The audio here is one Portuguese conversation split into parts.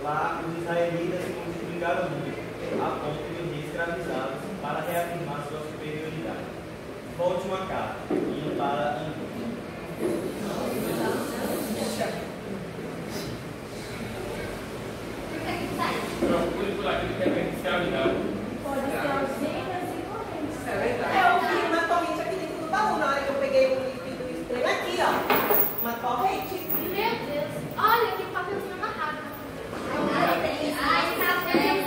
Lá, os israelitas se multiplicaram muito, a ponto de os escravizados para reafirmar sua superioridade. Volte uma carta, indo para Andor. Procure por aquilo que é bem escravidade. Pode ser algemas e correntes. É verdade. Eu vi uma corrente aqui dentro do baú, na hora que eu peguei o líquido do espreme aqui, ó. Uma corrente. Meu Deus, olha que papelzinho amarrado. Ai, tá vendo?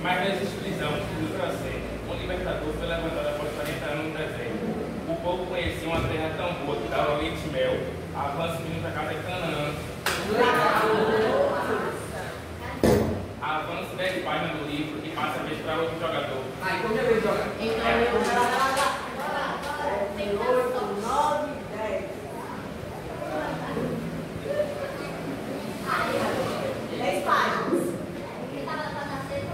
Mas não existe prisão no francês. Um libertador foi levantado após 40 anos no deserto. O povo conhecia uma terra tão boa que dava leite e mel. Avance vindo para casa de Canaã. Avance 10 páginas do livro e passa a vez para outro jogador. Aí, como é que joga? Então, eu... 8, 9, 10. 10 páginas. Ele estava na 6.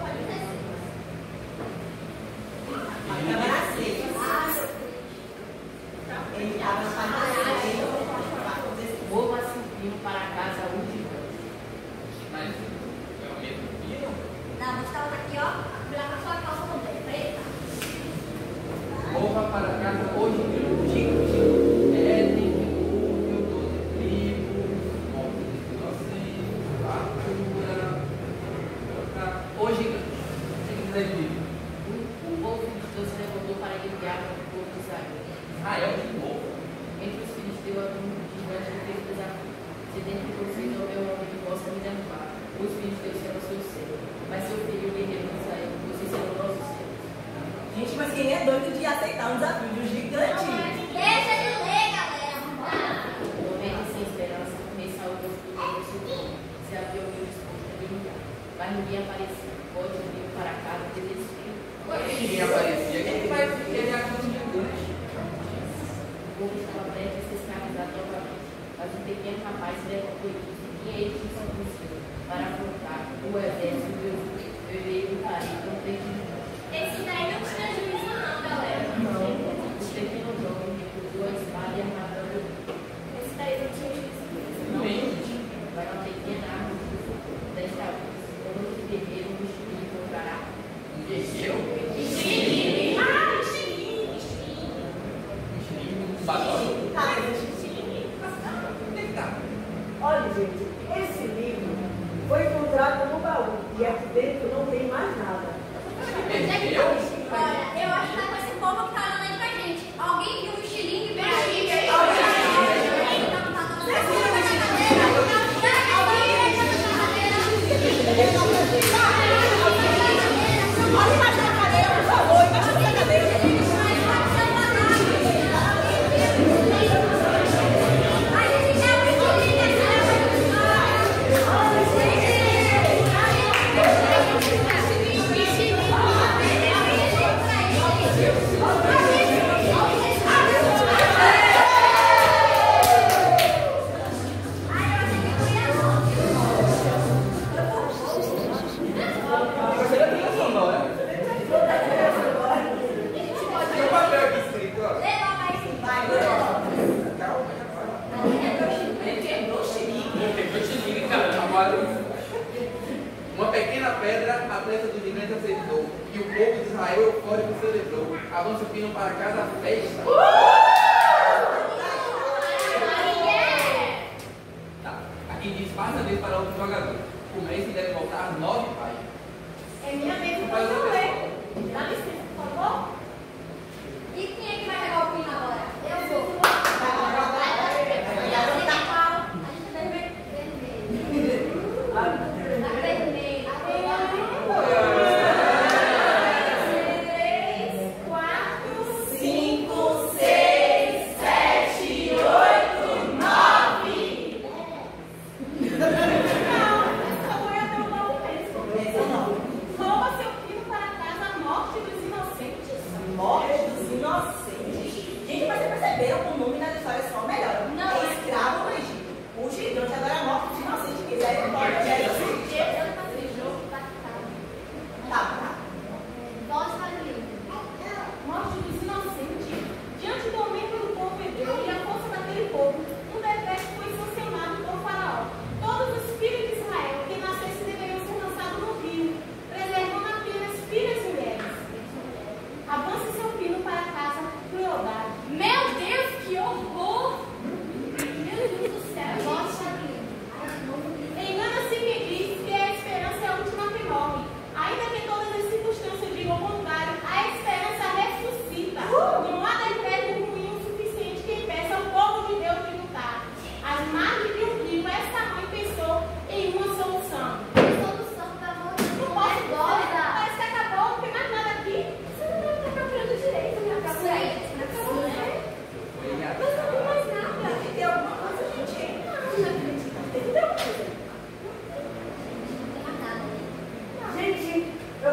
Ele estava na página 6. Vou subindo para casa o gigante. Mas é o mesmo dia? Não, vou estar aqui, ó. Branca só a calça também, preta. Mova para casa o gigante. Chico, Éden, meu doce trigo, monte de inocência, fartura, o gigante. O que dizer? O povo filisteu se levantou para guerrear contra o povo de Israel. Israel de novo. Entre os filisteus havia um gigante que fez desafio. Se dentro de vocês houver um homem que possa me derrubar, os filisteus serão seus servos. Mas se eu ferir o guerreiro de Israel, vocês serão nossos servos. Gente, mas quem é doido de aceitar um desafio de um gigante? Deixa de ler, galera. Momento sem esperança, começar o rosto do meu socorro. Se havia alguém disposto a me ligar. Mas ninguém apareceu. Pode vir para casa de desespero. Ninguém aparecia. Quem vai querer a casa do gigante? O povo estava prestes a ser escravizado novamente. Mas um pequeno rapaz se levantou e disse: quem é este que se anunciou para afrontar o exército de Deus? Eu irei lutar e não tem que lutar. Esse daí não tinha juízo não, galera. Não, o pequeno jovem recusou a espada e a armadura. Esse daí não tinha juízo não. Não, vai uma pequena arma de fogo. Desta vez, o outro guerreiro me encontrará. Um guerreiro? Um badolo? Tá, Onde é que tá? Olha, gente, esse livro foi encontrado no baú e aqui dentro não tem mais nada. Perdeu? Olha, eu acho que tá com esse povo que tá olhando aí pra gente. Alguém viu um estilingue bem aí? Olha embaixo da cadeira, por favor, embaixo da cadeira. Tem um papel aqui escrito, ó. Ele quebrou o xiringue. Eu te digo, cara, agora. Uma pequena pedra a pressa do gigante aceitou, e o povo de Israel eufórico celebrou. Avança o pino para casa, festa. Tá. Aqui diz: passa a vez para outro jogador. Comece e deve voltar 9 páginas. É minha vez que eu posso ler. Dá licença, por favor. E quem é que vai pegar o pino agora? Eu vou. Morte dos inocentes. Gente, mas você percebeu?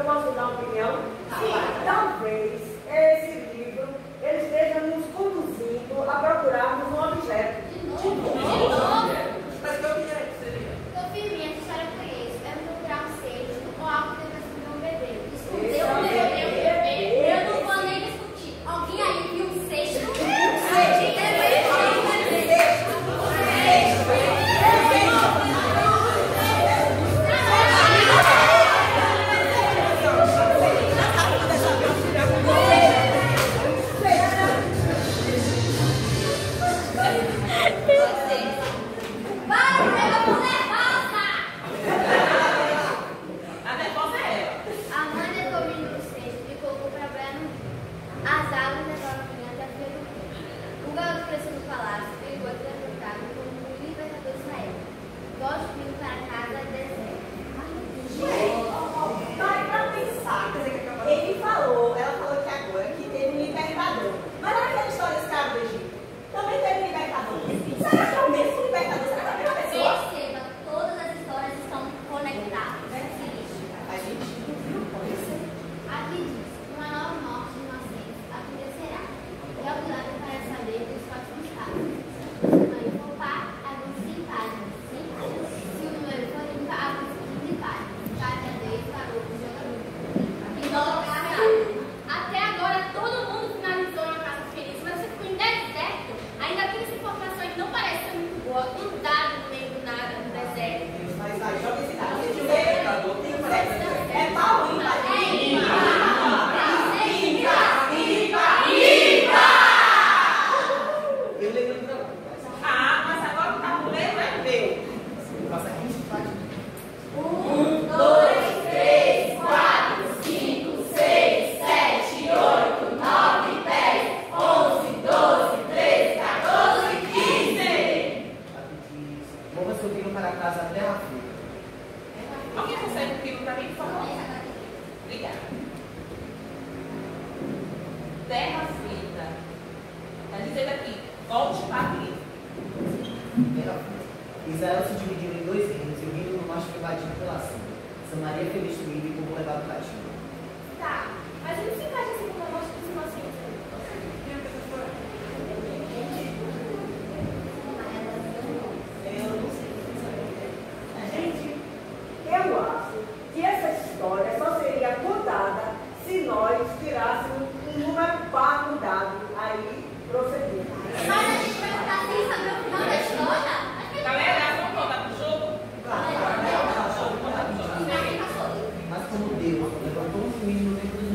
posso dar uma opinião? Sim. Talvez esse livro ele esteja nos conduzindo a procurarmos um objeto. Mas que objeto seria? Confirme, essa história eu conheço. É procurar um seixo ou algo que deve esconder um bebê. Esconder um bebê. Eu não vou nem discutir. Alguém aí viu um seixo? A mãe levou o menino no cesto e colocou para banhar no rio. As águas levaram o menino até a filha do rio. O garoto cresceu no palácio e foi transportado como o libertador de Israel. Volte comigo para casa deserto. Mas pra pensar, ele falou, ela falou que agora que teve um libertador. Mas naquela história escrava do Egito, também teve um libertador. Será que é o mesmo libertador? Será que é a mesma pessoa? Perceba, todas as histórias estão conectadas. A gente viu, pode ser. Aqui diz, uma nova morte de inocentes acontecerá. E ao lado para saber dos próximos casos. Se o número for par, avance 100 páginas. Se o número for ímpar, avance 15 páginas. Página 10 para outro jogador. Até agora todo mundo finalizou uma casa feliz, mas você ficou em deserto. Ainda tem essa informação que não parece ser muito boa. Um dado no meio do nada, no deserto. Mas vai, joga esse dado. Se tiver, é pau ímpar. Eu lembro do trabalho. Ah, mas agora o tabuleiro é meu. Passa 15 páginas. 1, 2, 3, 4, 5, 6, 7, 8, 9, 10, 11, 12, 13, 14, 15. Aqui diz, mova seu filho para casa até a filha. Alguém consegue um filho pra mim, por favor? Obrigada. Terra frita. Está dizendo aqui, volte para aqui. Israel se dividiu em 2 reinos e o reino do norte foi invadido pela Síria. Samaria foi destruída e o povo levado cativo. Tá, mas ele se encaixa assim com a morte dos inocentes. Gente, eu acho que essa história só seria contada se nós tirássemos um número par no dado. Aí procedemos. Mas a gente vai ficar sem saber o final da história? Galera, vamos voltar pro jogo? Mas como Deus levantou um menino dentro dos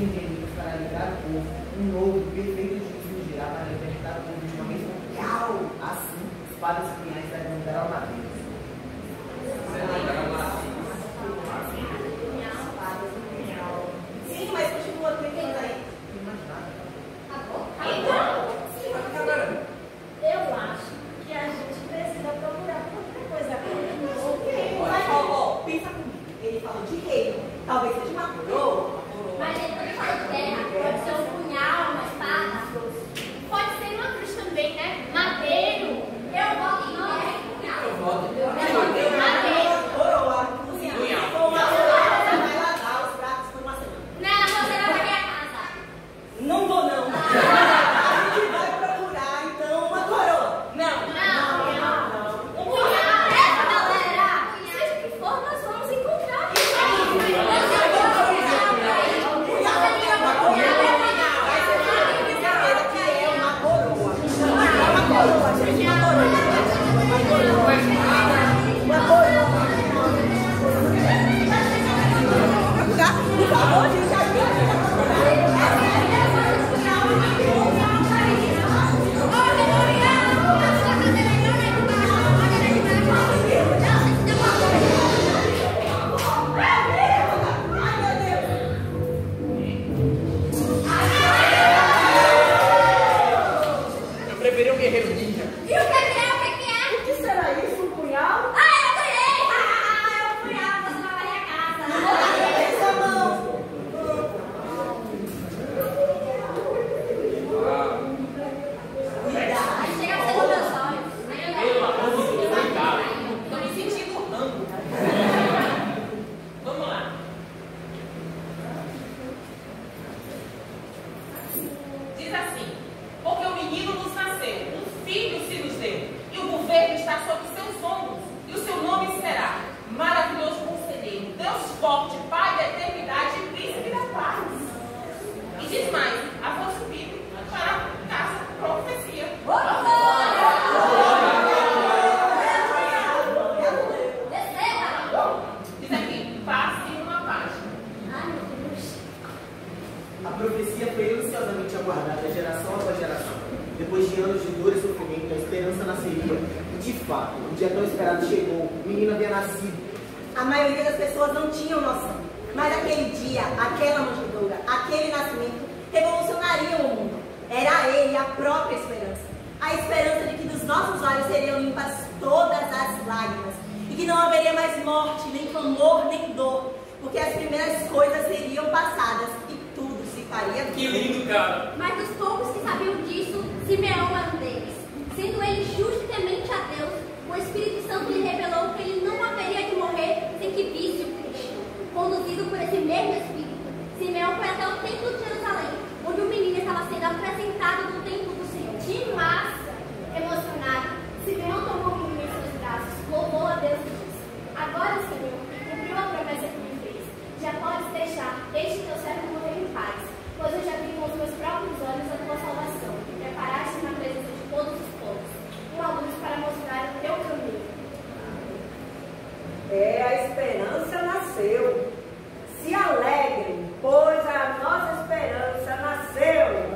Depois de anos de dor e sofrimento, a esperança nasceria. E de fato, o dia tão esperado chegou. O menino havia nascido. A maioria das pessoas não tinham noção. Mas aquele dia, aquela manjedoura, aquele nascimento revolucionaria o mundo. Era ele a própria esperança. A esperança de que dos nossos olhos seriam limpas todas as lágrimas. E que não haveria mais morte, nem clamor, nem dor. Porque as primeiras coisas seriam passadas e tudo se faria. Que lindo, cara! Mas dos poucos que sabiam disso, Simeão era um deles. Sendo ele justo e temente a Deus, o Espírito Santo lhe revelou que ele não haveria de morrer sem que visse o Cristo. Conduzido por esse mesmo Espírito, Simeão foi até o templo de Jerusalém, onde o menino estava sendo apresentado no templo do Senhor. De massa, emocionado, Simeão tomou o menino em seus braços, louvou a Deus e disse: Agora, Senhor, cumpriu a promessa que me fez. Já podes deixar este teu servo morrer em paz, pois eu já vi com os meus próprios olhos a tua salvação, e preparaste na presença de todos os povos uma luz para mostrar o teu caminho. A esperança nasceu. Se alegrem, pois a nossa esperança nasceu.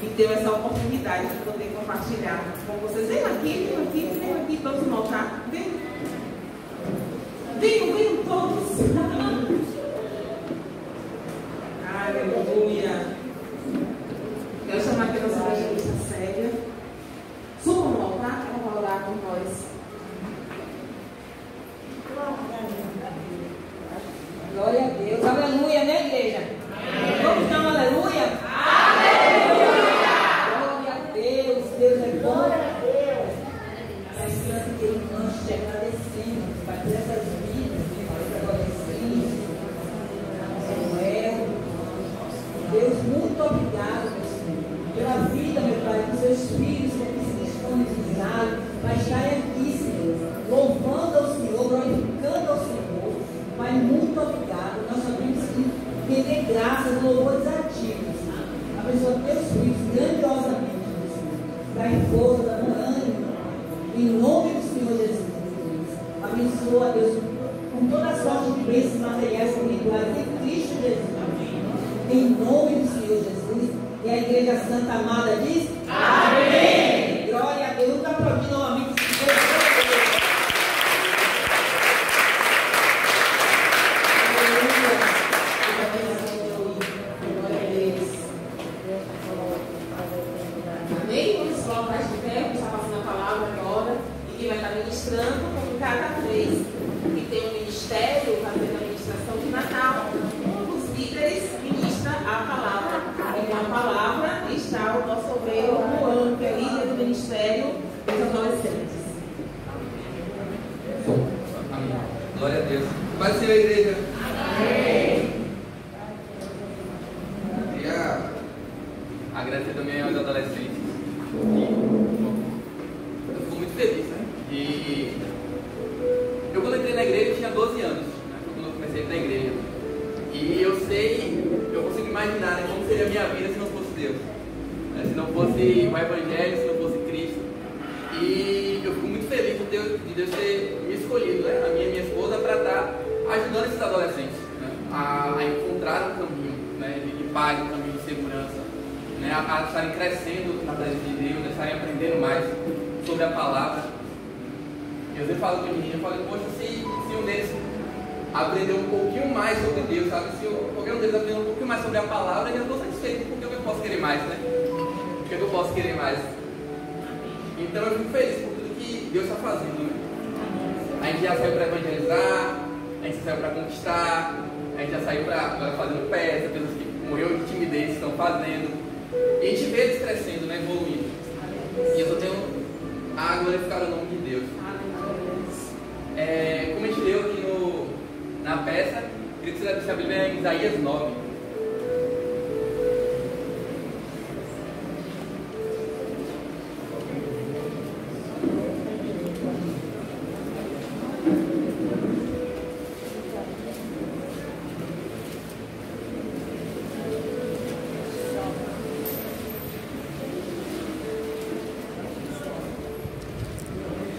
me deu essa oportunidade de poder compartilhar com vocês. Venham aqui, todos no altar. Venham todos. Aleluia. Quero chamar aqui a nossa evangelista Célia. Subam no altar, ela vai orar com nós. Glória a Deus. Aleluia, né, igreja? Vamos dar um aleluia? Aleluia! Glória a Deus. Deus é bom. Glória a Deus! Mas que nós te agradecemos, Pai, por essas vidas, por essa adolescente, Samuel. Deus, muito obrigado, meu Senhor, pela vida, meu Pai, dos seus filhos que aqui se disponibilizaram para estarem aqui, Senhor, louvando ao Senhor, glorificando ao Senhor. Pai, muito obrigado. Nós só temos que render graças, louvores ativos. Abençoa teus filhos grandiosamente, meu Senhor. Dá força, dá ânimo. Em nome do Senhor Jesus. Abençoa, Deus, com toda a sorte de bênçãos materiais espirituais em Cristo Jesus. Em nome do Senhor Jesus. E a Igreja Santa Amada diz: amém! Glória a Deus. Vamos aplaudir novamente. Amém? Vamos colocar de pé, vamos estar passando a palavra agora. E quem vai estar ministrando, como cada vez que tem um ministério, fazendo a ministração de Natal, um dos líderes ministra a palavra. E com a palavra está o nosso obreiro Juan, que é líder do ministério dos adolescentes. Amém. Glória a Deus. Paz do Senhor, igreja. Amém. Queria agradecer também aos adolescentes. Eu fico muito feliz, né? E eu, quando entrei na igreja, eu tinha 12 anos, né? Quando eu comecei a ir na igreja. E eu consigo imaginar, né, como seria a minha vida se não fosse Deus, né? Se não fosse o Evangelho, se não fosse Cristo. E eu fico muito feliz de Deus ter me escolhido, né? A minha esposa, para estar ajudando esses adolescentes, né? A encontrar um caminho, né? De paz, um caminho de segurança, né? A estarem crescendo na presença de Deus, a estarem aprendendo mais sobre a palavra. E eu sempre falo com o menino, eu falo, poxa, se um deles aprender um pouquinho mais sobre Deus, sabe? Se qualquer um deles aprender um pouquinho mais sobre a palavra, eu já estou satisfeito, porque eu posso querer mais, né? Porque eu posso querer mais. Então eu fico feliz por tudo que Deus está fazendo, né? A gente já saiu para evangelizar, a gente saiu para conquistar, a gente já saiu para agora fazendo peça, pessoas que morreram de timidez estão fazendo. E a gente vê eles crescendo, né? Evoluindo. E eu só tenho a glorificar o nome de Deus. Como a gente leu aqui na peça, queria que você lesse a Bíblia em Isaías 9.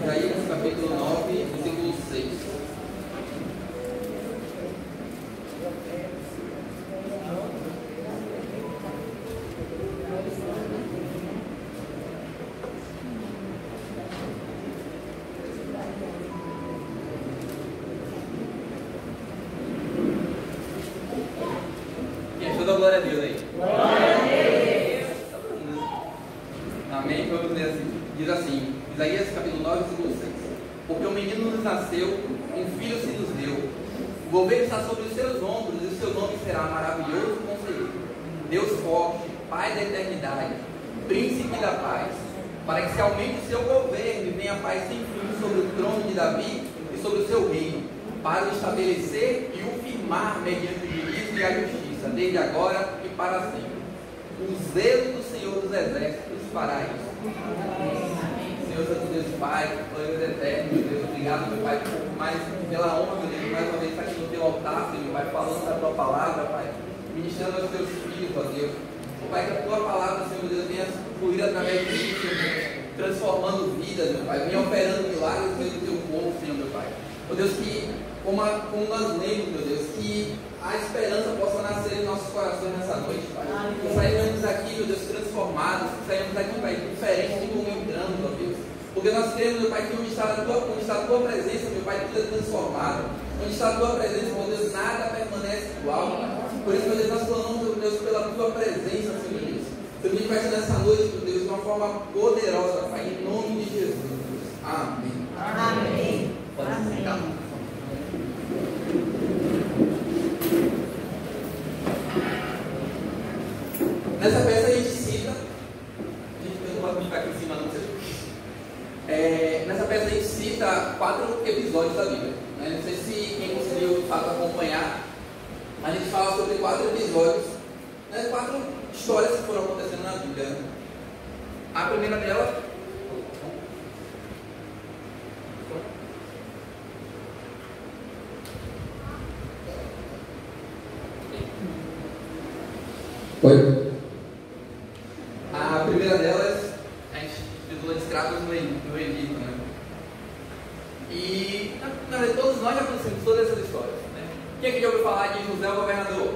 Isaías capítulo 9, versículo 6. Quem achou da glória a Deus aí? Glória a Deus! Amém? Vamos ler assim. Diz assim, Isaías capítulo 9, versículo 6. Porque um menino nos nasceu, um filho se nos deu. O governo está sobre os seus ombros, e o seu nome será maravilhoso conselheiro, Deus forte, Pai da eternidade, Príncipe da paz, para que se aumente o seu governo e venha paz sem fim sobre o trono de Davi e sobre o seu reino, para o estabelecer e o firmar mediante o juízo e a justiça, desde agora e para sempre. O zelo do Senhor dos Exércitos fará isso. Senhor, Santo Deus Pai, Deus eterno, meu Deus, obrigado, meu Pai, por mais pela honra, meu Deus, mais uma vez estar aqui no teu altar, Senhor, Pai, falando da tua palavra, Pai, ministrando aos teus filhos, ó Deus. Ó Pai, que a tua palavra, Senhor, Deus, venha fluir através de mim, Senhor Deus, transformando vidas, meu Pai, venha operando milagres no meio do teu povo, Senhor, meu Pai. Ó Deus, que como nós lemos, meu Deus, que a esperança possa nascer em nossos corações nessa noite, Pai. Que saímos daqui, meu Deus, transformados, que saímos daqui, Pai, diferente de como entramos, meu Deus. Porque nós cremos, meu Pai, que onde está a tua presença, meu Pai, tudo é transformado. Onde está a tua presença, meu Deus, nada permanece igual, Pai. Por isso, meu Deus, nós clamamos, meu Deus, pela tua presença, Senhor Deus. Senhor, que vai ser nessa noite, meu Deus, de uma forma poderosa, Pai, em nome de Jesus, Deus. Amém. Amém. Pode sentar. Nessa peça a gente cita, eu não posso ficar aqui em cima, não sei. Nessa peça a gente cita 4 episódios da Bíblia. Né? Não sei se quem conseguiu de fato acompanhar, a gente fala sobre 4 episódios, né? 4 histórias que foram acontecendo na Bíblia. Né? A primeira dela. Foi. A primeira delas, a gente titula de escravos no Egito, né? E, na verdade, todos nós já conhecemos todas essas histórias, né? Quem aqui já ouviu falar de José o governador?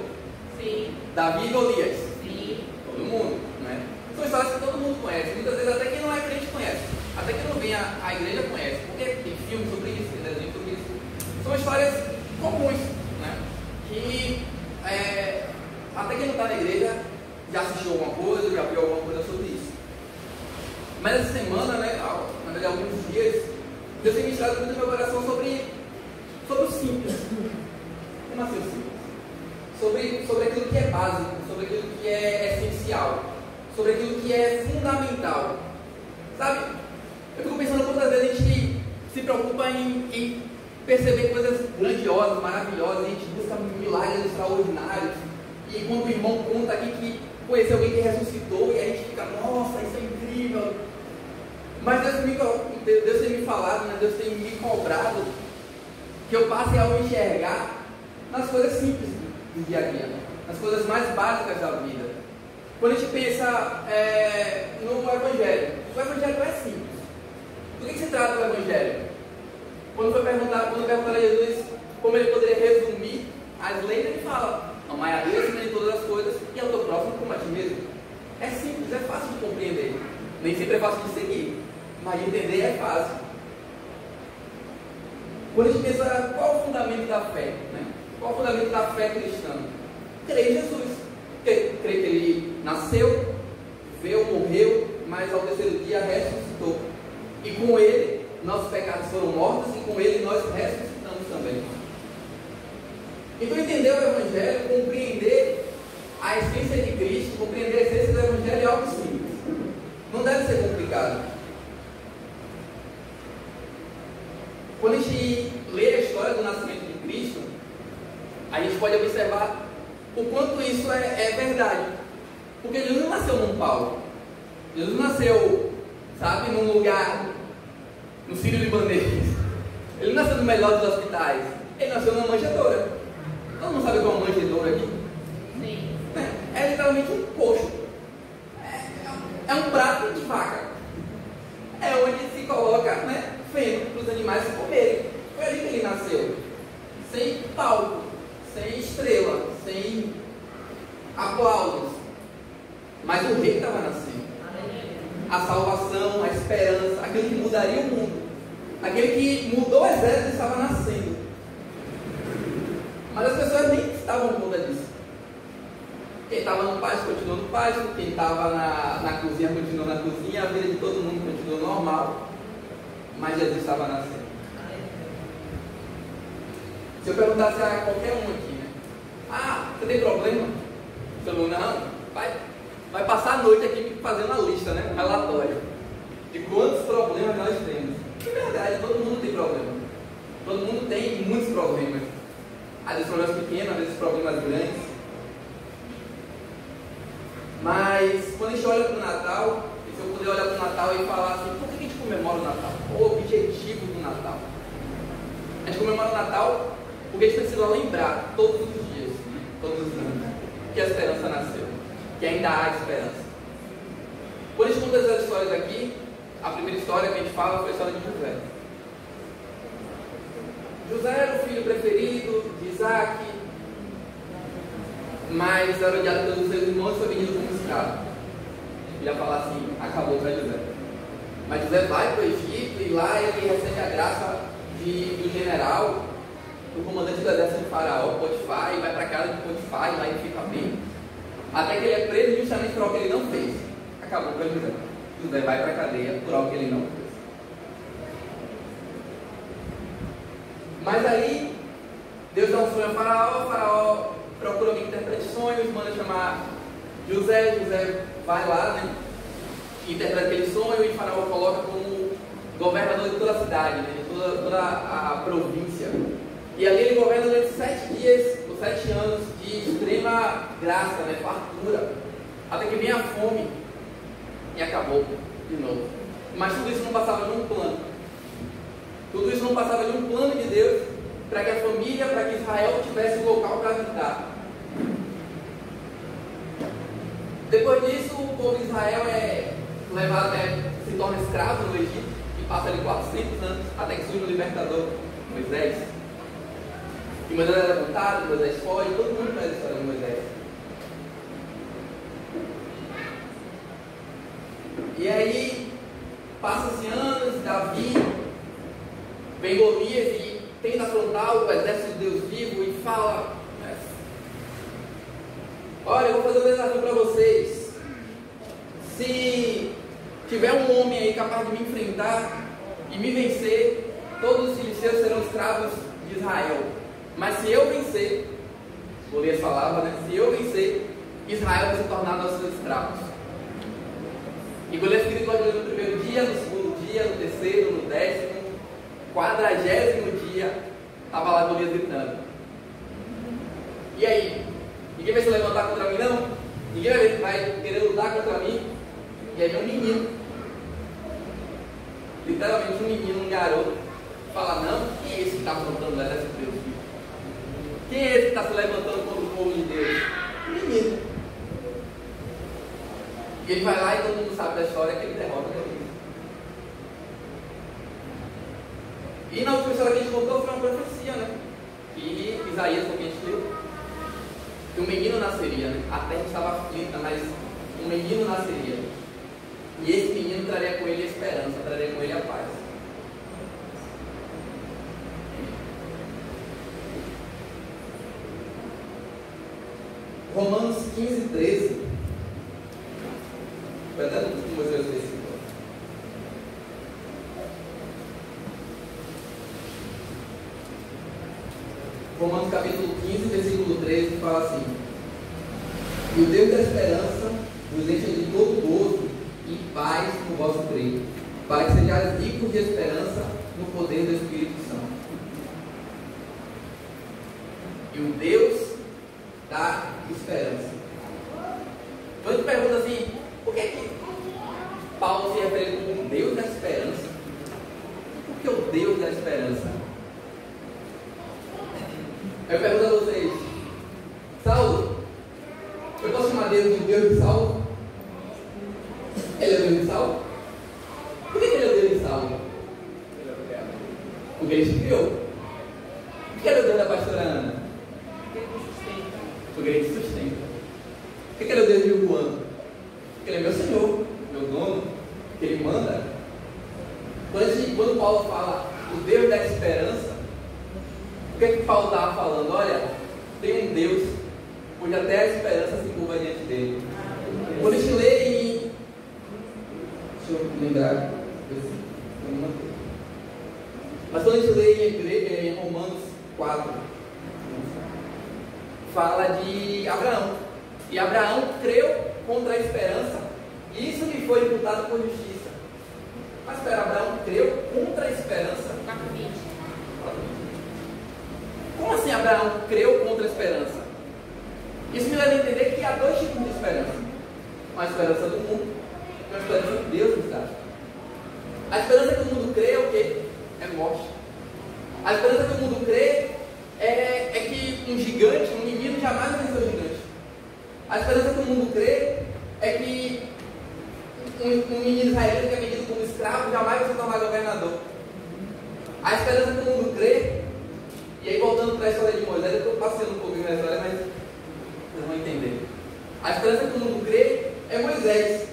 Sim. Davi e Golias? Sim. Todo mundo, né? São histórias que todo mundo conhece, muitas vezes até quem não é crente conhece, até quem não vem à igreja conhece, porque tem filmes sobre isso, tem desenhos sobre isso. São histórias comuns, né? Que, até quem não está na igreja já assistiu alguma coisa, já viu alguma coisa sobre isso. Mas essa semana, né, na verdade, alguns dias, Deus tem ministrado muito no meu coração sobre o simples. Como assim o simples? Sobre aquilo que é básico, sobre aquilo que é essencial, sobre aquilo que é fundamental. Sabe? Eu fico pensando quantas vezes a gente se preocupa em perceber coisas grandiosas, maravilhosas, a gente busca milagres extraordinários. E quando o irmão conta aqui que conheceu alguém que ressuscitou, e a gente fica, nossa, isso é incrível. Mas Deus tem me falado, né? Deus tem me cobrado que eu passe a enxergar nas coisas simples do dia a dia, nas coisas mais básicas da vida. Quando a gente pensa no Evangelho, o Evangelho é simples. Do que se trata o Evangelho? Quando perguntaram a Jesus como ele poderia resumir as leis, ele fala: amai a Deus acima de todas as coisas e ao teu próximo como a ti mesmo. É simples, é fácil de compreender. Nem sempre é fácil de seguir, mas de entender é fácil. Quando a gente pensa qual é o fundamento da fé, né? Qual é o fundamento da fé cristã? Crer em Jesus. Crer que ele nasceu, veio, morreu, mas ao terceiro dia ressuscitou. E com ele, nossos pecados foram mortos e com ele nós ressuscitamos também. Então entender o Evangelho, compreender a essência de Cristo, compreender a essência do Evangelho é algo simples. Não deve ser complicado. Quando a gente lê a história do nascimento de Cristo, a gente pode observar o quanto isso é verdade. Porque Jesus não nasceu num palco. Jesus não nasceu, sabe, num lugar, no Sírio Libanês. Ele não nasceu no melhor dos hospitais. Ele nasceu numa manjedoura. Todo mundo sabe o que é uma manjedoura aqui? Sim. É literalmente um coxo. É um prato de vaca. É onde se coloca, né, feno para os animais comerem. Foi ali que ele nasceu. Sem palco, sem estrela, sem aplausos. Mas o rei estava nascendo. A salvação, a esperança, aquele que mudaria o mundo. Aquele que mudou o exército estava nascendo. Mas as pessoas nem estavam com conta disso. Quem estava no pátio continuou no pátio, quem estava na cozinha continuou na cozinha, a vida de todo mundo continuou normal. Mas Jesus estava nascendo. Se eu perguntasse a qualquer um aqui, né? Ah, você tem problema? Você falou, não, vai passar a noite aqui fazendo uma lista, né? Um relatório de quantos problemas nós temos. É verdade, todo mundo tem problema. Todo mundo tem muitos problemas. Às vezes problemas pequenos, às vezes problemas grandes. Mas quando a gente olha para o Natal, e se eu puder olhar para o Natal e falar assim, por que a gente comemora o Natal? Qual o objetivo do Natal? A gente comemora o Natal porque a gente precisa lembrar todos os dias, todos os anos, que a esperança nasceu, que ainda há esperança. Quando a gente conta essas histórias aqui, a primeira história que a gente fala foi a história de José. José era o filho preferido de Isaac, mas era odiado pelos seus irmãos e foi vendido como escravo. Ele ia falar assim, acabou para José. Mas José vai para o Egito e lá ele recebe a graça do general, do comandante do exército de Faraó, Potifar, e vai para a casa de Potifar e lá ele fica bem. Até que ele é preso justamente por algo que ele não fez. Acabou para José. José vai para a cadeia por algo que ele não fez. Mas aí, Deus dá um sonho a Faraó, Faraó procura alguém que interprete sonhos, manda chamar José, José vai lá, né, interpreta aquele sonho e Faraó coloca como governador de toda a cidade, né, de toda a província. E ali ele governa durante 7 dias, ou 7 anos de extrema graça, né, fartura, até que vem a fome e acabou de novo. Mas tudo isso não passava de um plano. Tudo isso não passava de um plano de Deus para que a família, para que Israel tivesse um local para habitar. Depois disso, o povo de Israel é levado, se torna escravo no Egito, e passa ali 400 anos, até que surge o libertador, Moisés. E Moisés é levantado, Moisés foge, todo mundo conhece a história de Moisés. E aí, passa-se anos, Davi, vem Golias e tenta afrontar o exército de Deus vivo e fala: olha, eu vou fazer um desafio para vocês. Se tiver um homem aí capaz de me enfrentar e me vencer, todos os filisteus serão escravos de Israel. Mas se eu vencer, Golias falava, né? Se eu vencer, Israel vai se tornar nossos escravos. E Golias gritou no primeiro dia, no segundo dia, no terceiro, no 10º, 40º dia, estava lá Golias gritando. E aí? Ninguém vai se levantar contra mim, não? Ninguém vai querer lutar contra mim? E aí vem um menino, literalmente um menino, um garoto, fala: não, quem é esse que está afrontando o exército de Deus? Quem é esse que está se levantando contra o povo de Deus? Um menino. E ele vai lá e todo mundo sabe da história que ele derrota Golias. E na última história que a gente contou foi uma profecia, né? E Isaías também escreveu que um menino nasceria, né? A terra estava aflita, mas um menino nasceria. E esse menino traria com ele a esperança, traria com ele a paz. Romanos 15:13. Vai dar tudo que Moisés disse. Romanos capítulo 15, versículo 13, fala assim: e o Deus da esperança vos enche de todo gozo e paz no vosso crer, para que sejais ricos de esperança no poder do Espírito Santo. E o Deus da esperança. Quando tu pergunta assim, por que Paulo se refere como Deus da esperança? Por que o Deus da esperança? Eu pergunto a vocês: Saulo, eu posso chamar Deus de Deus de Saulo? Ele é o Deus de Saulo? Por que ele é o Deus de Saulo? Porque ele te criou. Por que ele é o Deus da pastora Ana? Porque ele te sustenta. Por que ele é o Deus de Juan? Porque ele é meu Senhor, meu dono, que ele manda. Quando Paulo fala o Deus da esperança, o que Paulo estava falando? Olha, tem um Deus onde até a esperança se curva diante dele. Quando a gente lê em... Deixa eu lembrar. Mas quando a gente lê em Romanos 4, fala de Abraão. E Abraão creu contra a esperança, e isso lhe foi imputado por justiça. Mas espera, Abraão creu contra a esperança? Como assim Abraão creu contra a esperança? Isso me leva a entender que há dois tipos de esperança: uma esperança do mundo e uma esperança que Deus nos dá. A esperança que o mundo crê é o quê? É morte. A esperança que o mundo crê é que um gigante, um menino, jamais vai ser um gigante. A esperança que o mundo crê é que um menino israelita que é vendido como escravo jamais vai se tornar governador. A esperança que o mundo crê, e aí voltando para a história de Moisés, eu estou passeando um pouquinho na história, mas vão entender. A esperança que o mundo crê é Moisés.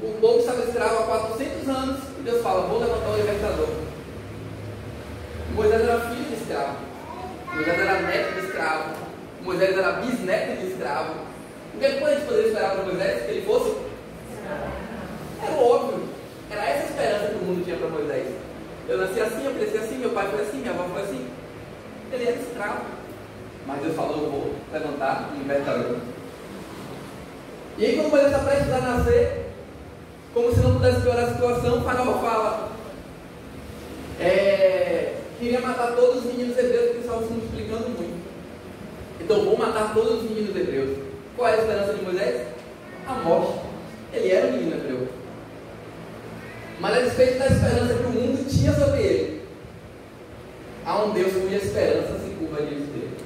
O povo estava escravo há 400 anos e Deus fala, vou levantar o libertador. Moisés era filho de escravo. Moisés era neto de escravo. Moisés era bisneto de escravo. O que a gente poderia esperar para Moisés? Que ele fosse? Era óbvio. Era essa esperança que o mundo tinha para Moisés. Eu nasci assim, eu cresci assim, meu pai foi assim, minha avó foi assim. Ele era escravo. Mas Deus falou, eu vou levantar um libertador. E aí quando Moisés está prestes a nascer, como se não pudesse piorar a situação, o faraó fala, queria matar todos os meninos hebreus porque estavam se multiplicando muito. Então vou matar todos os meninos hebreus. Qual é a esperança de Moisés? A morte. Ele era um menino hebreu. Mas a despeito da esperança que o mundo tinha sobre ele, há um Deus cuja esperança se curva diante dele.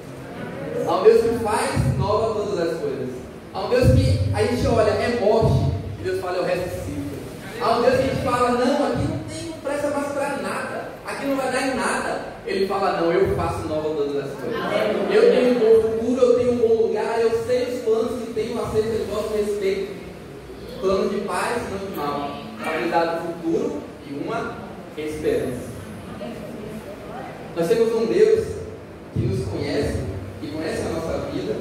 Há um Deus que faz nova todas as coisas. Há um Deus que a gente olha, é morte, e Deus fala, eu ressuscito. Há um Deus que a gente fala, não, aqui não presta mais para nada, aqui não vai dar em nada. Ele fala, não, eu faço nova todas as coisas. Eu tenho um bom futuro, eu tenho um bom lugar, eu sei os planos que tenho acerca de vosso respeito. Plano de paz, não de mal. Habilidade do futuro e uma esperança. Nós temos um Deus que nos conhece, que conhece a nossa vida,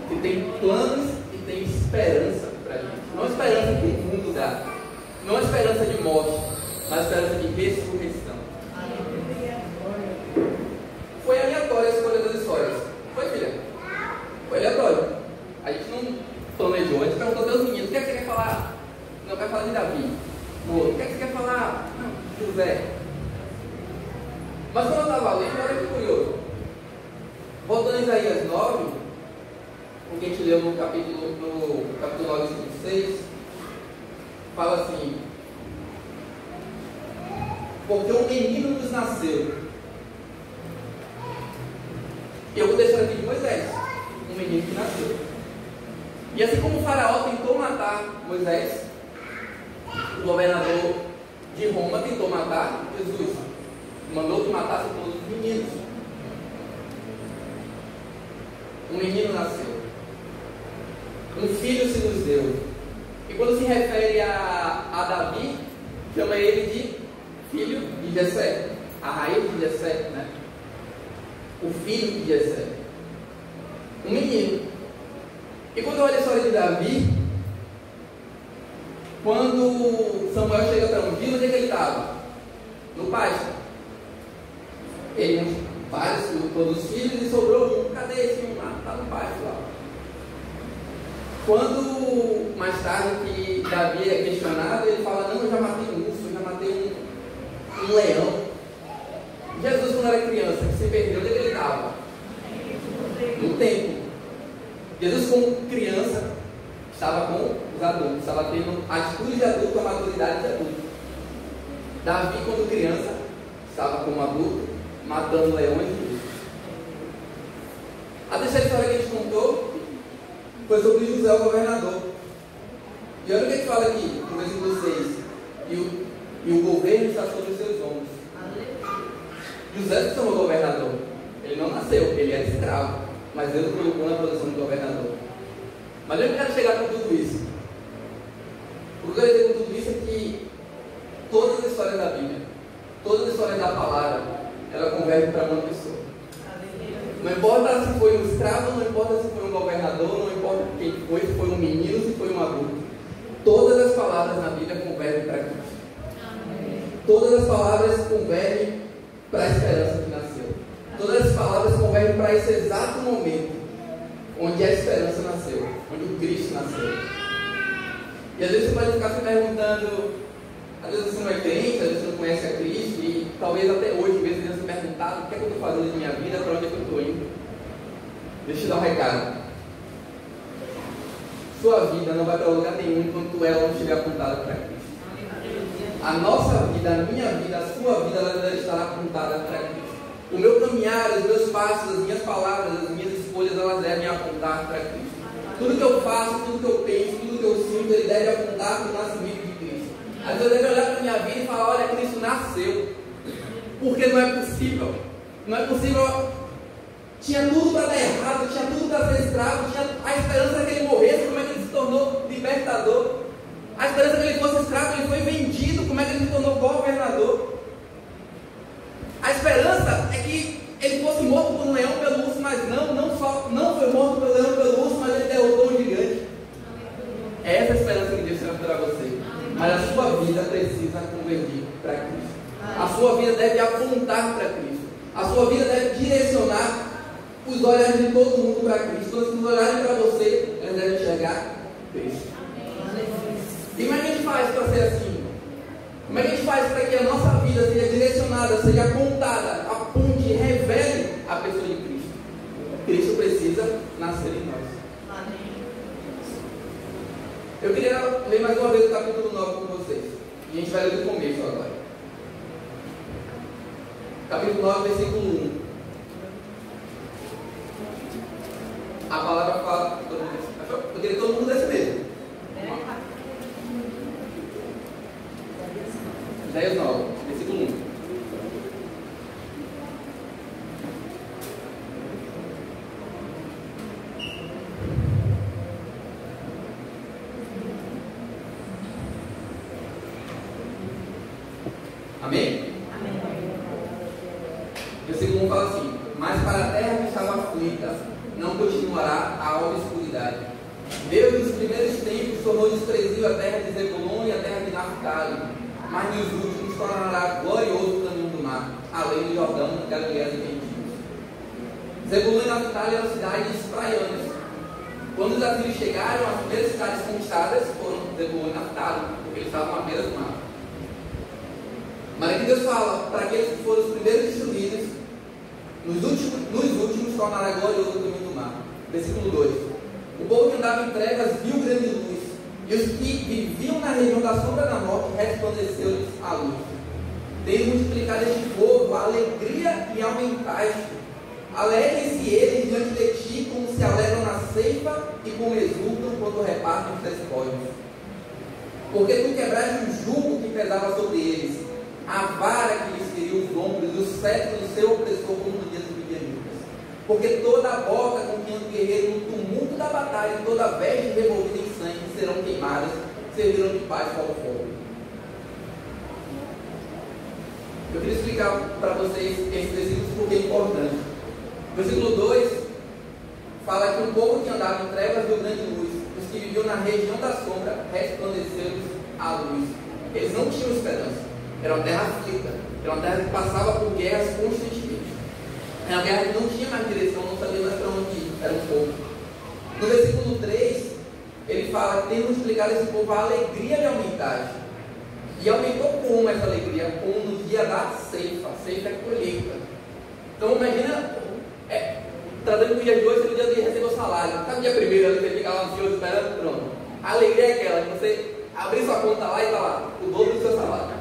que tem planos e tem esperança para a gente. Não esperança que o mundo dá, não esperança de morte, mas esperança de ressurreição. Foi aleatória a escolha das histórias. Foi, filha? Foi aleatório. A gente não planejou, a gente perguntou aos meninos, o que é que você quer falar? Não, vai falar de Davi. O que é que você quer falar? Não, José. Mas quando eu estava lendo, olha que curioso. Voltando a Isaías 9, o que a gente leu no capítulo 9, versículo 6, fala assim, porque um menino nos nasceu. Eu vou deixar aqui de Moisés, um menino que nasceu. E assim como o faraó tentou matar Moisés, o governador de Roma tentou matar Jesus. Mandou que matasse todos os meninos. Um menino nasceu. Um filho se nos deu. E quando se refere a Davi, chama ele de filho de Jessé. A raiz de Jessé, né? O filho de Jessé. Um menino. E quando eu olho a história de Davi, quando Samuel chega para ungir, onde é que ele estava? No pasto. Ele vários, todos os filhos, e sobrou um. Cadê esse um lá? Está no pasto lá. Quando mais tarde que Davi é questionado, ele fala, não, eu já matei um urso, eu já matei um leão. Jesus, quando era criança, que se perdeu, onde é que ele estava? No templo. Jesus, como criança, estava com os adultos, estava tendo atitude de adulto, a maturidade de adulto. Davi, quando criança, estava como adulto, matando leões e ursos. A terceira história que a gente contou foi sobre José, o governador. E olha o que a gente fala aqui, no versículo 6. E o governo está sobre os seus ombros. José se tornou governador. Ele não nasceu, ele era escravo. Mas Deus o colocou na posição de governador. Mas eu quero chegar com tudo isso. O que eu quero dizer com tudo isso é que todas as histórias da Bíblia, todas as histórias da palavra, ela converge para uma pessoa. Não importa se foi um escravo, não importa se foi um governador, não importa quem foi, se foi um menino, se foi um adulto. Todas as palavras na Bíblia convergem para Cristo. Todas as palavras convergem para a esperança que nasceu. Todas as palavras convergem para esse exato momento onde a esperança nasceu, onde o Cristo nasceu. E às vezes você pode ficar se perguntando, às vezes você não é crente, às vezes você não conhece a Cristo, e talvez até hoje, em vez de você perguntar o que é que eu estou fazendo de minha vida, para onde é que eu estou indo. Deixa eu te dar um recado. Sua vida não vai para lugar nenhum enquanto ela não estiver apontada para Cristo. A nossa vida, a minha vida, a sua vida, ela deve estar apontada para Cristo. O meu caminhar, os meus passos, as minhas palavras, as minhas escolhas, elas devem apontar para Cristo. Tudo que eu faço, tudo que eu penso, tudo que eu sinto, ele deve apontar para o nascimento de Cristo. Às vezes eu devo olhar para a minha vida e falar, olha, Cristo nasceu. Porque não é possível. Não é possível tinha tudo para dar errado, tinha tudo para ser escravo, tinha a esperança que ele morresse, como é que ele se tornou libertador? A esperança que ele fosse escravo, ele foi vendido, como é que ele se tornou governador? A esperança é que ele fosse morto por um leão pelo urso, mas não foi morto pelo leão pelo urso, mas ele derrotou um gigante. É essa a esperança que Deus tem para você. Mas a sua vida precisa convergir para Cristo. A sua vida deve apontar para Cristo. A sua vida deve direcionar os olhares de todo mundo para Cristo. Quando eles olharem para você, eles devem enxergar Cristo. E como é que a gente faz para ser assim? Como é que a gente faz para que a nossa vida seja direcionada, seja apontada, aponte, revele a pessoa de Cristo? Cristo precisa nascer em nós. Eu queria ler mais uma vez o capítulo 9 com vocês. E a gente vai ler do começo agora. Capítulo 9, versículo 1. A palavra fala. Eu queria que todo mundo desse mesmo. Isaías 9, versículo 1. Amém? Versículo 1 fala assim: mas para a terra que estava aflita, não continuará a obscuridade. Deus nos primeiros tempos tornou desprezível a terra de Zebulon e a terra de Naftali, mas nos últimos tornará glorioso o caminho do mar, além do Jordão, Galileia e Gentios. Zebulon e Naftali eram cidades praianas. Quando os assírios chegaram, as primeiras cidades conquistadas foram Zebulon e Naftali, porque eles estavam à beira do mar. Mas aqui Deus fala para aqueles que foram os primeiros destruídos, nos últimos tornará glorioso o caminho do mar. Versículo 2: o povo que andava em trevas viu grande luz, e os que viviam na região da sombra da morte resplandeceu-lhes a luz. Tenho multiplicado este povo a alegria e aumentaste. Alegrem-se eles diante de ti, como se alegram na ceifa e como exultam quando repartem os despojos. Porque tu quebraste o jugo que pesava sobre eles, a vara que lhes feriu os ombros, e o cetro do seu opressor como no dia dos midianitas. Porque toda a boca com que anda o guerreiro no tumulto da batalha, e toda a veste revolvida em sangue serão queimadas, servirão de paz para o fogo. Eu queria explicar para vocês esses versículos porque é importante. Versículo 2 fala que o povo que andava em trevas viu grande luz, os que viviam na região da sombra resplandeceu-lhes a luz. Eles não tinham esperança. Era uma terra aflita, era uma terra que passava por guerras constantemente. Era uma guerra que não tinha mais direção, não sabia mais para onde ir, era um povo. No versículo 3, ele fala que tem multiplicado esse povo a alegria e a humildade. E aumentou como essa alegria? Como no dia da ceifa, ceifa é colheita. Então imagina, tratando com o dia de hoje, seria o dia de receber o salário. Sabe o dia primeiro, você fica lá ansioso esperando, pronto. A alegria é aquela, que você abrir sua conta lá e está lá, o dobro do seu salário.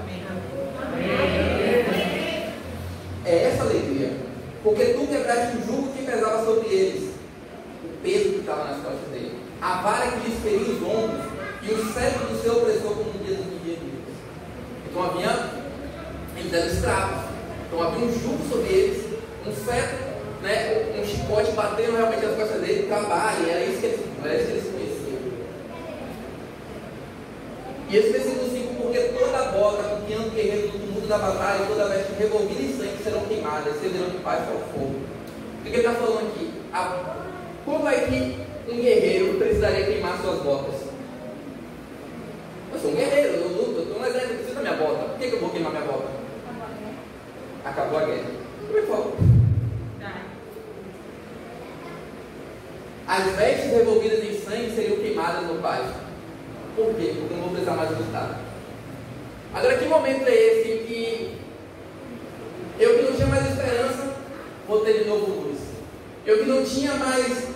É essa alegria, porque tu quebraste o jugo que pesava sobre eles, o peso que estava nas costas dele, a vara que lhes feriu os ombros, e o cetro do seu opressor como no dia dos midianitas. Então eles eram escravos, então havia um jugo sobre eles, um cetro, um chicote batendo realmente nas costas dele, trabalho, era isso que eles conheciam. E esse versículo 5, porque toda a boca com que anda o guerreiro do tumulto da batalha, toda a veste revolvida em sangue serão queimadas, servirão de paz para o fogo. O que ele está falando aqui? Como é que um guerreiro precisaria queimar suas botas? Eu sou um guerreiro, eu luto, eu estou no exército, eu preciso da minha bota. Por que eu vou queimar minha bota? Acabou a guerra. Como é que fala? As vestes revolvidas em sangue seriam queimadas no pasto. Por quê? Porque eu não vou precisar mais lutar. Agora, que momento é esse em que eu que não tinha mais esperança, vou ter de novo luz? Eu que não tinha mais,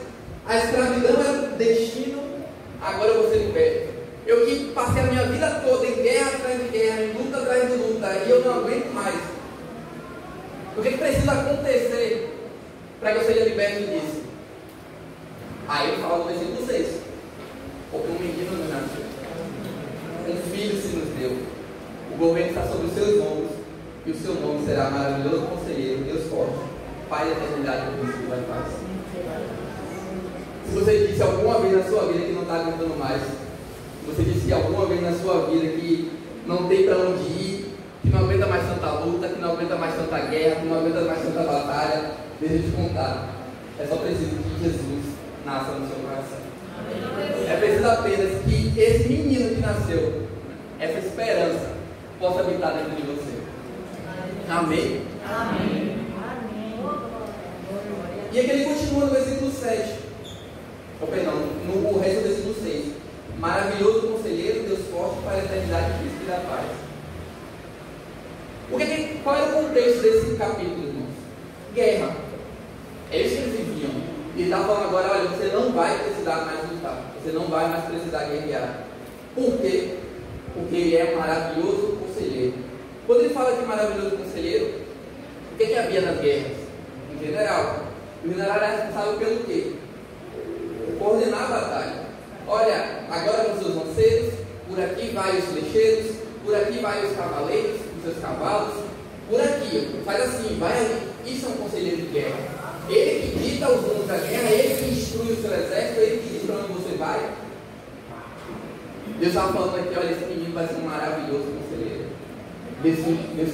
a escravidão era destino, agora eu vou ser liberto. Eu que passei a minha vida toda em guerra atrás de guerra, em luta atrás de luta, e eu não aguento mais. O que precisa acontecer para que eu seja liberto disso? Aí ele fala no versículo 6. Porque um menino nos nasceu, um filho se nos deu, o governo está sobre os seus ombros, e o seu nome será maravilhoso conselheiro, Deus forte, Pai da eternidade com Cristo vai paz. Se você disse alguma vez na sua vida que não está aguentando mais, se você disse que alguma vez na sua vida que não tem para onde ir, que não aguenta mais tanta luta, que não aguenta mais tanta guerra, que não aguenta mais tanta batalha, deixa eu te contar. É só preciso que Jesus nasça no seu coração. É preciso apenas que esse menino que nasceu, essa esperança, possa habitar dentro de você. Amém? Amém. E aqui ele continua no versículo 7. Perdão, no resto do versículo 6. Maravilhoso conselheiro, Deus forte para a eternidade, príncipe da paz. Qual era o contexto desse capítulo, irmãos? Guerra. É isso que eles viviam. Ele está falando agora, olha, você não vai precisar mais lutar. Você não vai mais precisar guerrear. Por quê? Porque ele é um maravilhoso conselheiro. Quando ele fala de maravilhoso conselheiro, o que havia nas guerras? Em general, o general era responsável pelo quê? Coordenar a batalha. Olha, agora com seus lanceiros, por aqui vai os flecheiros, por aqui vai os cavaleiros, os seus cavalos, por aqui, faz assim, vai ali. Isso é um conselheiro de guerra. Ele que dita os rumos da guerra, ele que instrui o seu exército, ele que diz para onde você vai. Deus estava falando aqui, olha, esse menino vai ser um maravilhoso conselheiro. Deus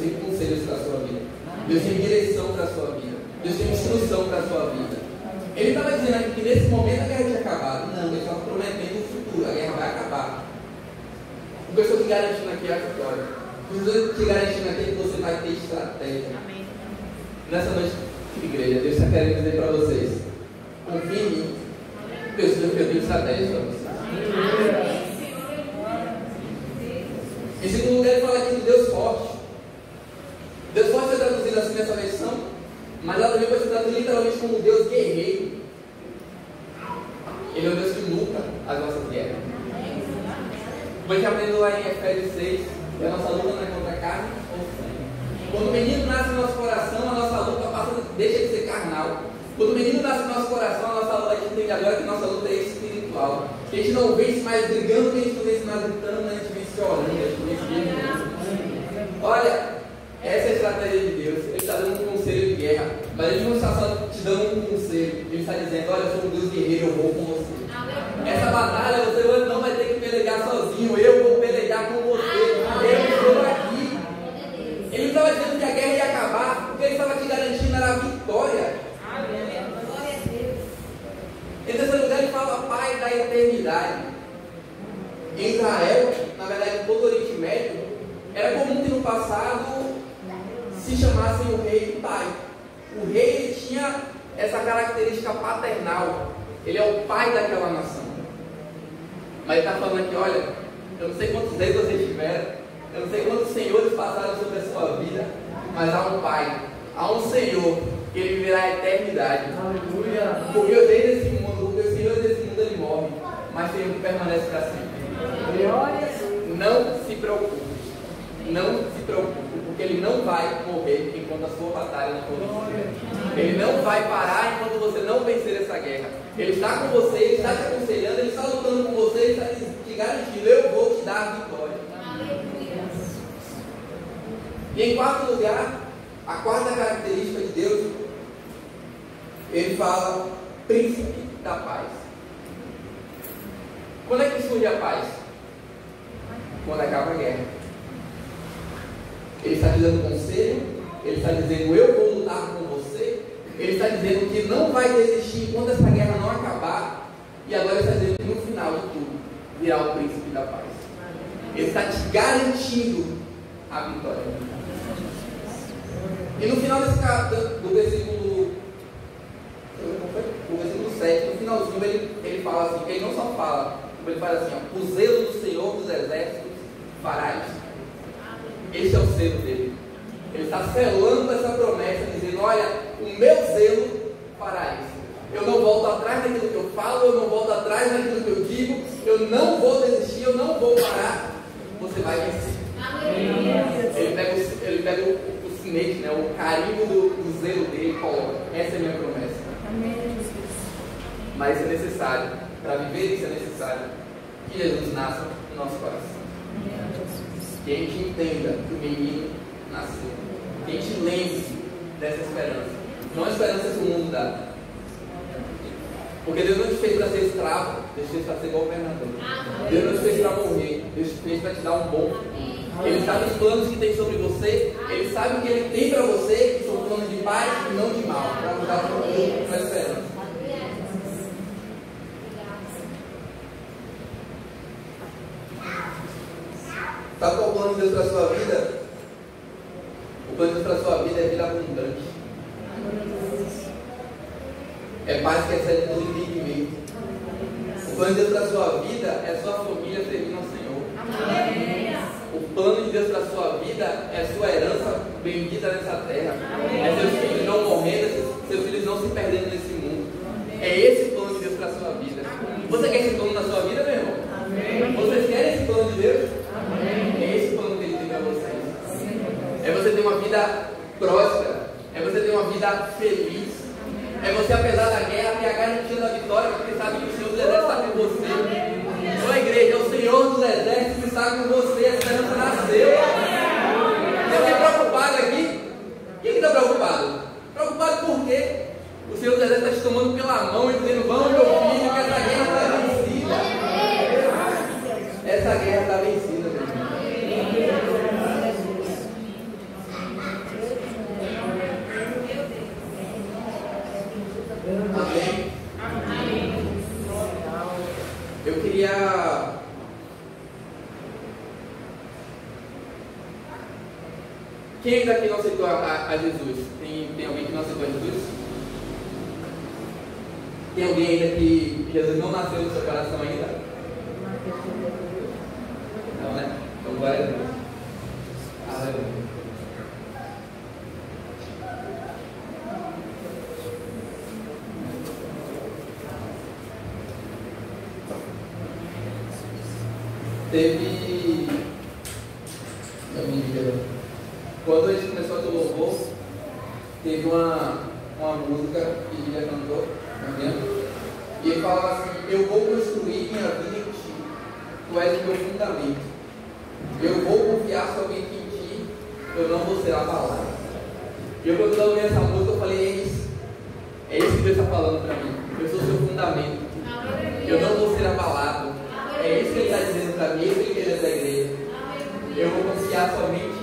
tem conselhos para a sua vida. Deus tem direção para a sua vida. Deus tem instrução para a sua vida. Ele estava dizendo aqui que nesse momento a guerra tinha acabado. Não, ele estava prometendo o futuro, a guerra vai acabar. O que eu estou te garantindo aqui é a vitória. O que eu estou te garantindo aqui é que você vai ter estratégia. Amém. Nessa noite, igreja, Deus está querendo dizer para vocês: confie em mim. Deus tem estratégia para vocês. Amém. Em segundo lugar, ele fala aqui de Deus forte. Deus forte é traduzido assim nessa versão, mas ela também pode ser traduzida literalmente como Deus guerreiro. Ele é o Deus que luta as nossas guerras. Como a gente aprendeu lá em Efésios 6, que a nossa luta não é contra a carne ou sangue. Quando o menino nasce no nosso coração, a nossa luta deixa de ser carnal. Quando o menino nasce no nosso coração, a nossa luta, a gente entende agora que nossa luta é espiritual. Que a gente não vence mais brigando, que a gente não vence mais gritando, a gente vence orando, a gente vence brigando. Olha, essa é a estratégia de Deus. Ele está dando um conselho de guerra, mas ele não está só te dando um conselho. Ele está dizendo: olha, eu sou um Deus guerreiro, eu vou com você. Essa batalha você não vai ter que pelejar sozinho, eu vou pelejar com você. Eu estou aqui. Ele não estava dizendo que a guerra ia acabar, porque ele estava te garantindo era a vitória. Em terceiro lugar, ele fala Pai da eternidade. Em Israel, na verdade, em todo o Oriente Médio, era comum que no passado se chamassem o rei de pai. O rei ele tinha essa característica paternal. Ele é o pai daquela nação. Mas ele está falando aqui: olha, eu não sei quantos reis vocês tiveram, eu não sei quantos senhores passaram sobre a sua vida, mas há um pai, há um Senhor que ele viverá a eternidade. Aleluia. Porque o rei desse mundo, o Senhor desse mundo, ele morre, mas o Senhor permanece para sempre. Não se preocupe. Não se preocupe, porque ele não vai morrer enquanto a sua batalha não for vencida. Ele não vai parar enquanto você não vencer essa guerra. Ele está com você, ele está te aconselhando, ele está lutando com você, ele está te garantindo: eu vou te dar a vitória. E em quarto lugar, a quarta característica de Deus, ele fala príncipe da paz. Quando é que surge a paz? Quando acaba a guerra. Ele está te dando conselho, ele está dizendo: eu vou lutar com você. Ele está dizendo que não vai desistir enquanto essa guerra não acabar. E agora ele está dizendo que no final de tudo virá o príncipe da paz. Ele está te garantindo a vitória. E no final do versículo 7, no finalzinho ele fala assim, que ele não só fala, ele fala assim: ó, o zelo do Senhor dos exércitos fará isso. Esse é o selo dele. Ele está selando essa promessa, dizendo: olha, o meu zelo fará isso. Eu não volto atrás daquilo que eu falo, eu não volto atrás daquilo que eu digo, eu não vou desistir, eu não vou parar. Você vai vencer. Ele pega o sinete, né, o carimbo do zelo dele e coloca: essa é a minha promessa. Mas é necessário, para viver isso é necessário que Jesus nasça no nosso coração. Que a gente entenda que o menino nasceu. Que a gente lembre dessa esperança. não a esperança que o mundo dá. Porque Deus não te fez para ser escravo, Deus te fez para ser governador. Deus não te fez para morrer, Deus te fez para te dar um bom fim. Ele sabe os planos que tem sobre você, Ele sabe o que Ele tem para você, que são planos de paz e não de mal, para mudar a sua vida com a esperança. Sabe qual é o plano de Deus para a sua vida? O plano de Deus para a sua vida é vida abundante. É paz que excede todo entendimento. O plano de Deus para a sua vida é a sua família servindo ao Senhor. Amém. O plano de Deus para a sua vida é a sua herança bendita nessa terra. É seus filhos não morrendo, seus filhos não se perdendo nesse mundo. É esse o plano de Deus para a sua vida. Você quer esse plano na sua vida, meu irmão? Vocês querem esse plano de Deus? É esse o plano que Ele tem para vocês. É você ter uma vida próspera. É você ter uma vida feliz. É você, apesar da guerra, ter a garantia da vitória, porque sabe que o Senhor dos Exércitos está com você. Ô igreja, é o Senhor dos Exércitos que está com você. A esperança nasceu. Tem alguém preocupado aqui? Quem está preocupado? Preocupado por quê? O Senhor dos Exércitos está te tomando pela mão e dizendo: vamos, meu filho, que essa guerra está vencida. Essa guerra está vencida, meu irmão. Amém? Amém. Eu queria... Quem daqui não aceitou a Jesus? Tem alguém que não aceitou a Jesus? Tem alguém ainda que Jesus não nasceu no seu coração ainda? Não, né? Então, glória a Deus. Aleluia. Teve, quando a gente começou a ter louvor, teve uma música que Lídia cantou, e ele falava assim: eu vou construir minha vida em ti, tu és o meu fundamento, eu vou confiar somente em ti, eu não vou ser abalado. E eu, quando eu ouvi essa música, eu falei: é isso que Deus está falando para mim, eu sou o seu fundamento, eu não vou ser abalado. É isso que Ele está dizendo para mim, é isso que Ele quer dizer da igreja. Eu vou confiar somente